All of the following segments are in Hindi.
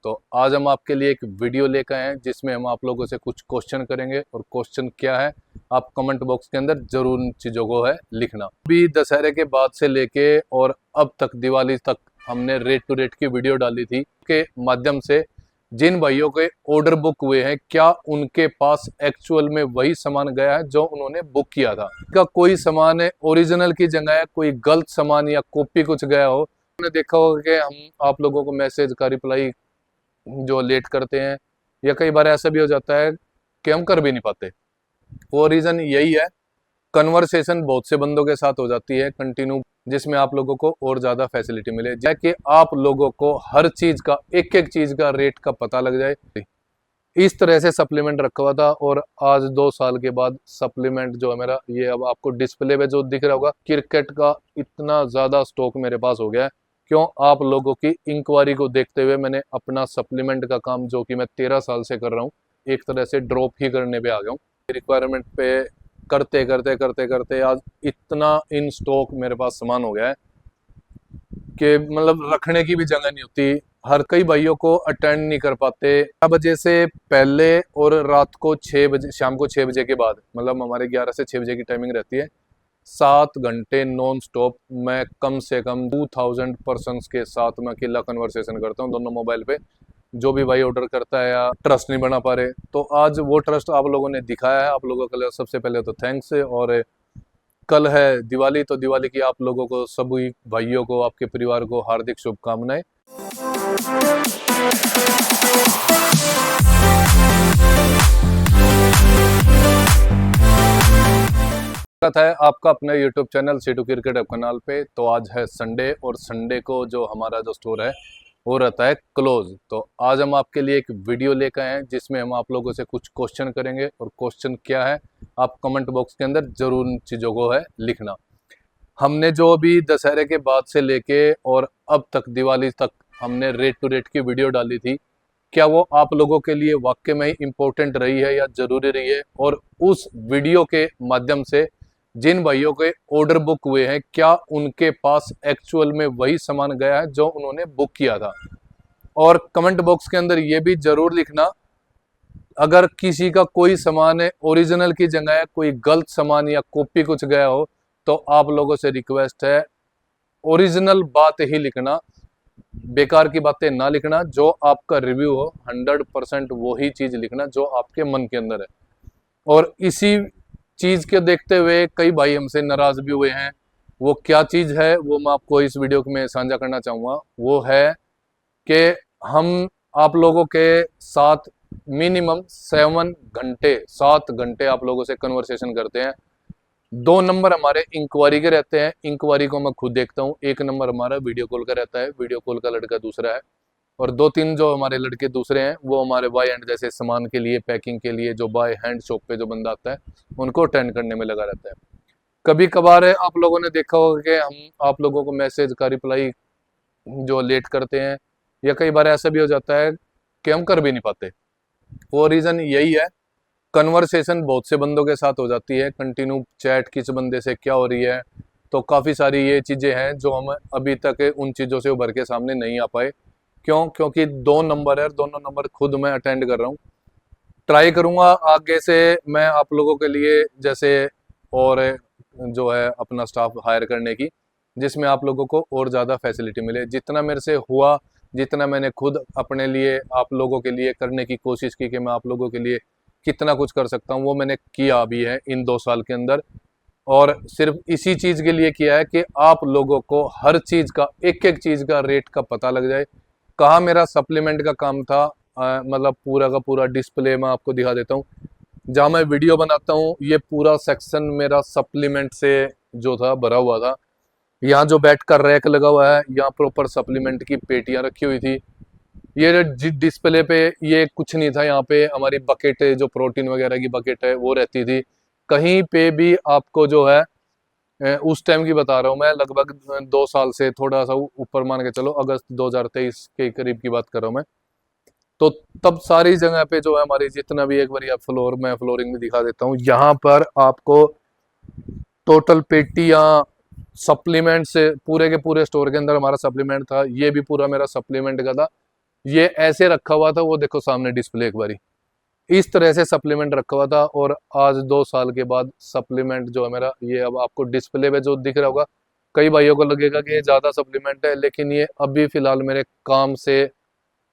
तो आज हम आपके लिए एक वीडियो लेकर आए हैं जिसमें हम आप लोगों से कुछ क्वेश्चन करेंगे। और क्वेश्चन क्या है, आप कमेंट बॉक्स के अंदर जरूर उन चीज़ों को है लिखना। अभी दशहरे के बाद से लेके और अब तक दिवाली तक हमने रेट टू रेट की वीडियो डाली थी के माध्यम से जिन भाइयों के ऑर्डर बुक हुए हैं, क्या उनके पास एक्चुअल में वही सामान गया है जो उन्होंने बुक किया था। का कोई सामान है ओरिजिनल की जगह है, कोई गलत सामान या कॉपी कुछ गया हो। आपने देखा होगा कि हम आप लोगों को मैसेज का रिप्लाई जो लेट करते हैं, या कई बार ऐसा भी हो जाता है कि हम कर भी नहीं पाते। वो रीज़न यही है, कन्वर्सेशन बहुत से बंदों के साथ हो जाती है कंटिन्यू, जिसमें आप लोगों को और ज़्यादा फैसिलिटी मिले जाए कि आप लोगों को हर चीज़ का एक एक चीज़ का रेट का पता लग जाए। इस तरह से सप्लीमेंट रखा हुआ था और आज 2 साल के बाद सप्लीमेंट जो है मेरा, ये अब आपको डिस्प्ले पे जो दिख रहा होगा, क्रिकेट का इतना ज़्यादा स्टॉक मेरे पास हो गया है। क्यों? आप लोगों की इंक्वायरी को देखते हुए मैंने अपना सप्लीमेंट का काम जो कि मैं 13 साल से कर रहा हूँ, एक तरह से ड्रॉप ही करने पे आ गया हूँ। रिक्वायरमेंट पे करते करते करते करते आज इतना इन स्टॉक मेरे पास सामान हो गया है कि मतलब रखने की भी जगह नहीं होती। हर कई भाइयों को अटेंड नहीं कर पाते 6 बजे से पहले और रात को 6 बजे, शाम को 6 बजे के बाद, मतलब हमारे 11 से 6 बजे की टाइमिंग रहती है। 7 घंटे नॉन स्टॉप मैं कम से कम 2000 पर्सनस के साथ मैं अकेला कन्वर्सेशन करता हूँ दोनों मोबाइल पे। जो भी भाई ऑर्डर करता है या ट्रस्ट नहीं बना पा रहे, तो आज वो ट्रस्ट आप लोगों ने दिखाया है। आप लोगों के लिए सबसे पहले तो थैंक्स है। और कल है दिवाली, तो दिवाली की आप लोगों को, सभी भाइयों को, आपके परिवार को हार्दिक शुभकामनाएं। स्वागत है आपका अपने YouTube channel C2 cricket canal पे। तो आज है संडे और संडे को जो हमारा जो स्टोर है वो रहता है क्लोज। तो आज हम आपके लिए एक वीडियो लेकर आए हैं जिसमें हम आप लोगों से कुछ क्वेश्चन करेंगे। और क्वेश्चन क्या है, आप कमेंट बॉक्स के अंदर जरूर उन चीज़ों को है लिखना। हमने जो अभी दशहरे के बाद से लेके और अब तक दिवाली तक हमने रेट टू रेट की वीडियो डाली थी, क्या वो आप लोगों के लिए वाकई में इम्पोर्टेंट रही है या ज़रूरी रही है। और उस वीडियो के माध्यम से जिन भाइयों के ऑर्डर बुक हुए हैं, क्या उनके पास एक्चुअल में वही सामान गया है जो उन्होंने बुक किया था। और कमेंट बॉक्स के अंदर ये भी ज़रूर लिखना, अगर किसी का कोई सामान है ओरिजिनल की जगह है, कोई गलत सामान या कॉपी कुछ गया हो, तो आप लोगों से रिक्वेस्ट है ओरिजिनल बात ही लिखना, बेकार की बातें ना लिखना। जो आपका रिव्यू हो 100% वही चीज लिखना जो आपके मन के अंदर है। और इसी चीज के देखते हुए कई भाई हमसे नाराज भी हुए हैं। वो क्या चीज है वो मैं आपको इस वीडियो में साझा करना चाहूंगा। वो है कि हम आप लोगों के साथ मिनिमम 7 घंटे आप लोगों से कन्वर्सेशन करते हैं। 2 नंबर हमारे इंक्वायरी के रहते हैं, इंक्वायरी को मैं खुद देखता हूँ। 1 नंबर हमारा वीडियो कॉल का रहता है, वीडियो कॉल का लड़का दूसरा है। और 2-3 जो हमारे लड़के दूसरे हैं वो हमारे बाय हैंड, जैसे सामान के लिए, पैकिंग के लिए, जो बाय हैंड शॉप पे जो बंदा आता है उनको अटेंड करने में लगा रहता है। कभी कभार है, आप लोगों ने देखा होगा कि हम आप लोगों को मैसेज का रिप्लाई जो लेट करते हैं, या कई बार ऐसा भी हो जाता है कि हम कर भी नहीं पाते। वो रीज़न यही है, कन्वर्सेशन बहुत से बंदों के साथ हो जाती है कंटिन्यू, चैट किस बंदे से क्या हो रही है। तो काफ़ी सारी ये चीज़ें हैं जो हम अभी तक उन चीज़ों से उभर के सामने नहीं आ पाए। क्यों? क्योंकि 2 नंबर है, दोनों नंबर खुद मैं अटेंड कर रहा हूँ। ट्राई करूँगा आगे से मैं आप लोगों के लिए, जैसे और जो है अपना स्टाफ हायर करने की, जिसमें आप लोगों को और ज़्यादा फैसिलिटी मिले। जितना मेरे से हुआ, जितना मैंने खुद अपने लिए आप लोगों के लिए करने की कोशिश की कि मैं आप लोगों के लिए कितना कुछ कर सकता हूँ, वो मैंने किया भी है इन 2 साल के अंदर। और सिर्फ इसी चीज़ के लिए किया है कि आप लोगों को हर चीज़ का एक एक चीज़ का रेट का पता लग जाए। कहाँ मेरा सप्लीमेंट का काम था, मतलब पूरा का पूरा डिस्प्ले मैं आपको दिखा देता हूँ। जहाँ मैं वीडियो बनाता हूँ ये पूरा सेक्शन मेरा सप्लीमेंट से जो था भरा हुआ था। यहाँ जो बैठ कर रैक लगा हुआ है, यहाँ प्रॉपर सप्लीमेंट की पेटियाँ रखी हुई थी। ये डिस्प्ले पे ये कुछ नहीं था, यहाँ पे हमारी बकेट जो प्रोटीन वगैरह की बकेट है वो रहती थी। कहीं पे भी आपको जो है उस टाइम की बता रहा हूँ मैं, लगभग 2 साल से थोड़ा सा ऊपर मान के चलो, अगस्त 2023 के करीब की बात कर रहा हूँ मैं। तो तब सारी जगह पे जो है हमारी जितना भी, एक बार आप फ्लोर में फ्लोरिंग में दिखा देता हूँ, यहाँ पर आपको टोटल पेटियाँ सप्लीमेंट से पूरे के पूरे स्टोर के अंदर हमारा सप्लीमेंट था। ये भी पूरा मेरा सप्लीमेंट का था। ये ऐसे रखा हुआ था, वो देखो सामने डिस्प्ले एक बारी, इस तरह से सप्लीमेंट रखा हुआ था। और आज 2 साल के बाद सप्लीमेंट जो है मेरा, ये अब आपको डिस्प्ले पे जो दिख रहा होगा, कई भाइयों को लगेगा कि ये ज़्यादा सप्लीमेंट है, लेकिन ये अभी फिलहाल मेरे काम से,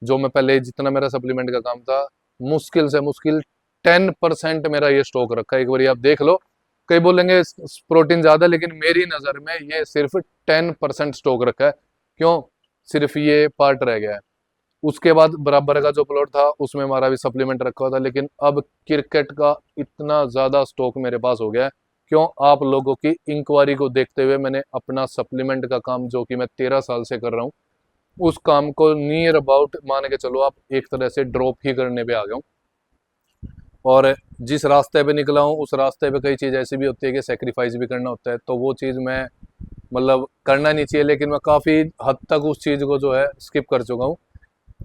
जो मैं पहले जितना मेरा सप्लीमेंट का काम था, मुश्किल से मुश्किल 10% मेरा ये स्टॉक रखा है। एक बार आप देख लो, कई बोलेंगे प्रोटीन ज़्यादा, लेकिन मेरी नज़र में ये सिर्फ 10% स्टॉक रखा है। क्यों? सिर्फ ये पार्ट रह गया है। उसके बाद बराबर का जो प्लॉट था उसमें हमारा भी सप्लीमेंट रखा हुआ था, लेकिन अब क्रिकेट का इतना ज़्यादा स्टॉक मेरे पास हो गया है। क्यों? आप लोगों की इंक्वायरी को देखते हुए मैंने अपना सप्लीमेंट का काम, जो कि मैं 13 साल से कर रहा हूँ, उस काम को नियर अबाउट मान के चलो आप एक तरह से ड्रॉप ही करने पे आ गया हूँ। और जिस रास्ते पे निकला हूँ उस रास्ते पे कई चीज़ ऐसी भी होती है कि सेक्रीफाइस भी करना होता है, तो वो चीज़ मैं मतलब करना नहीं चाहिए, लेकिन मैं काफ़ी हद तक उस चीज़ को जो है स्किप कर चुका हूँ।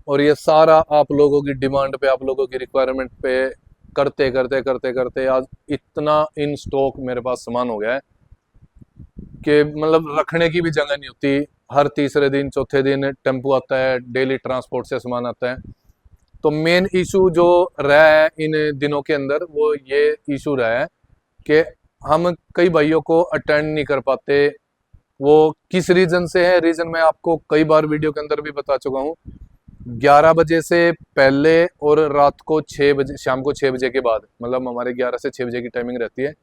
और ये सारा आप लोगों की डिमांड पे, आप लोगों की रिक्वायरमेंट पे करते करते करते करते आज इतना इन स्टॉक मेरे पास सामान हो गया है कि मतलब रखने की भी जगह नहीं होती। हर तीसरे दिन चौथे दिन टेम्पो आता है, डेली ट्रांसपोर्ट से सामान आता है। तो मेन इशू जो रहा है इन दिनों के अंदर, वो ये इशू रहा है कि हम कई भाइयों को अटेंड नहीं कर पाते। वो किस रीजन से है? रीजन मैं आपको कई बार वीडियो के अंदर भी बता चुका हूँ। 11 बजे से पहले और रात को 6 बजे, शाम को 6 बजे के बाद, मतलब हमारे 11 से 6 बजे की टाइमिंग रहती है।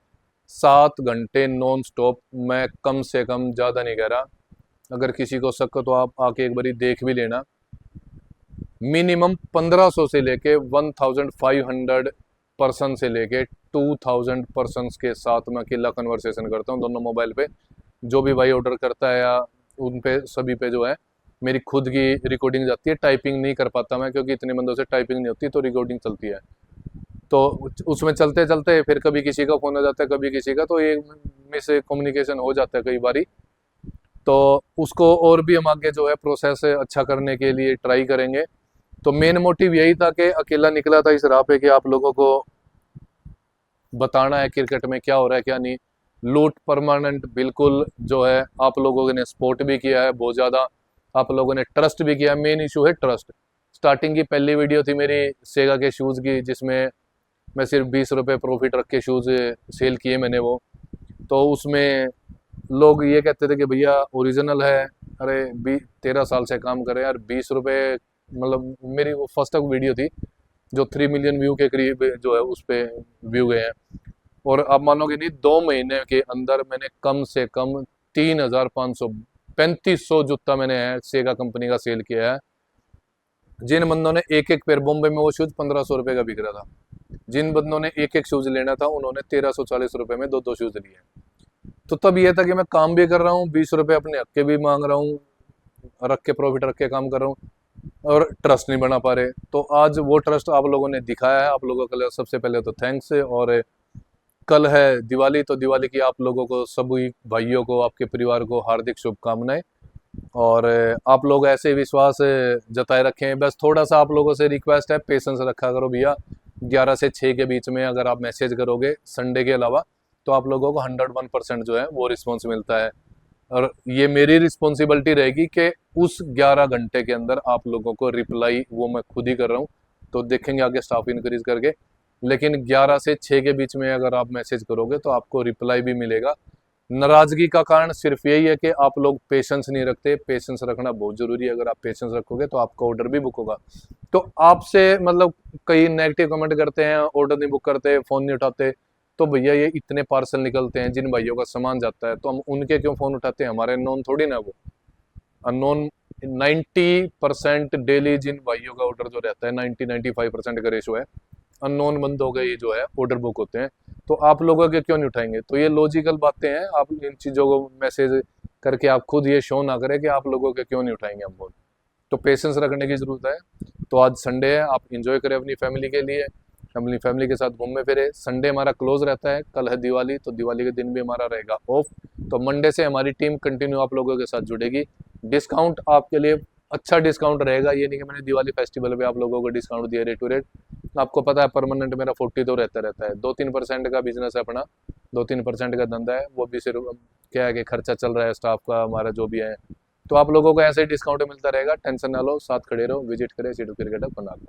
7 घंटे नॉन स्टॉप, मैं कम से कम, ज़्यादा नहीं कह रहा, अगर किसी को शक हो तो आप आके एक बारी देख भी लेना। मिनिमम 1500 से लेके 1500 पर्सन से लेके 2000 पर्सन के साथ मैं अकेला कन्वर्सेशन करता हूँ दोनों मोबाइल पे। जो भी भाई ऑर्डर करता है या उन पे सभी पे जो है मेरी खुद की रिकॉर्डिंग जाती है। टाइपिंग नहीं कर पाता मैं, क्योंकि इतने बंदों से टाइपिंग नहीं होती, तो रिकॉर्डिंग चलती है। तो उसमें चलते चलते फिर कभी किसी का फोन आ जाता है, कभी किसी का, तो ये मिस कम्युनिकेशन हो जाता है कई बारी। तो उसको और भी हम आगे जो है प्रोसेस अच्छा करने के लिए ट्राई करेंगे। तो मेन मोटिव यही था कि अकेला निकला था इस राह पे कि आप लोगों को बताना है क्रिकेट में क्या हो रहा है क्या नहीं। लूट परमानेंट बिल्कुल जो है, आप लोगों ने सपोर्ट भी किया है बहुत ज़्यादा, आप लोगों ने ट्रस्ट भी किया। मेन इशू है ट्रस्ट। स्टार्टिंग की पहली वीडियो थी मेरी सेगा के शूज़ की, जिसमें मैं सिर्फ 20 रुपये प्रॉफिट रख के शूज़ सेल किए मैंने वो। तो उसमें लोग ये कहते थे कि भैया ओरिजिनल है। अरे 13 साल से काम कर रहे हैं यार, 20 रुपये, मतलब मेरी वो फर्स्ट तक वीडियो थी जो 3 मिलियन व्यू के करीब जो है उस पर व्यू गए हैं। और आप मानोगे नहीं, 2 महीने के अंदर मैंने कम से कम 3500 3500 जूता मैंने सेगा कंपनी का सेल किया है। जिन बंदों ने एक एक पेयर, बॉम्बे में वो शूज 1500 रुपये का बिक रहा था, जिन बंदों ने एक एक शूज लेना था उन्होंने 1340 रुपये में दो शूज लिए। तो तब ये था कि मैं काम भी कर रहा हूँ, 20 रुपये अपने हक के भी मांग रहा हूँ, रख के प्रॉफिट रख के काम कर रहा हूँ, और ट्रस्ट नहीं बना पा रहे। तो आज वो ट्रस्ट आप लोगों ने दिखाया है, आप लोगों के लिए सबसे पहले तो थैंक्स। और कल है दिवाली, तो दिवाली की आप लोगों को, सभी भाइयों को, आपके परिवार को हार्दिक शुभकामनाएं। और आप लोग ऐसे विश्वास जताए रखें। बस थोड़ा सा आप लोगों से रिक्वेस्ट है, पेशेंस रखा करो भैया। 11 से 6 के बीच में अगर आप मैसेज करोगे संडे के अलावा, तो आप लोगों को 101% जो है वो रिस्पॉन्स मिलता है। और ये मेरी रिस्पॉन्सिबिलिटी रहेगी कि उस 11 घंटे के अंदर आप लोगों को रिप्लाई वो मैं खुद ही कर रहा हूँ। तो देखेंगे आगे स्टाफ इंक्रीज करके, लेकिन 11 से 6 के बीच में अगर आप मैसेज करोगे तो आपको रिप्लाई भी मिलेगा। नाराजगी का कारण सिर्फ यही है कि आप लोग पेशेंस नहीं रखते। पेशेंस रखना बहुत जरूरी है। अगर आप पेशेंस रखोगे तो आपका ऑर्डर भी बुक होगा। तो आपसे मतलब कई नेगेटिव कमेंट करते हैं, ऑर्डर नहीं बुक करते, फोन नहीं उठाते। तो भैया ये इतने पार्सल निकलते हैं जिन भाइयों का सामान जाता है, तो हम उनके क्यों फोन उठाते हैं? हमारे नॉन थोड़ी ना वो अननोन। 90% डेली जिन भाइयों का ऑर्डर जो रहता है, 90-95% का रेशो है, अननोन बंदों के ही जो है ऑर्डर बुक होते हैं। तो आप लोगों के क्यों नहीं उठाएंगे? तो ये लॉजिकल बातें हैं। आप इन चीज़ों को मैसेज करके आप खुद ये शो ना करें कि आप लोगों के क्यों नहीं उठाएंगे हम फोन। तो पेशेंस रखने की जरूरत है। तो आज संडे है, आप इंजॉय करें अपनी फैमिली के लिए, अपनी फैमिली के साथ घूमने फिरे। संडे हमारा क्लोज रहता है, कल है दिवाली, तो दिवाली के दिन भी हमारा रहेगा ऑफ। तो मंडे से हमारी टीम कंटिन्यू आप लोगों के साथ जुड़ेगी। डिस्काउंट आपके लिए अच्छा डिस्काउंट रहेगा। ये नहीं कि मैंने दिवाली फेस्टिवल पे आप लोगों को डिस्काउंट दिया रेट टू रेट। आपको पता है परमानेंट मेरा 40 तो रहता है। 2-3% का बिजनेस है अपना, 2-3% का धंधा है। वो भी सिर्फ क्या है कि खर्चा चल रहा है स्टाफ का, हमारा जो भी है तो आप लोगों को ऐसे ही डिस्काउंट मिलता रहेगा, टेंशन ना लो, साथ खड़े रहो, विजिट करें सिद्धू क्रिकेटर बना लो।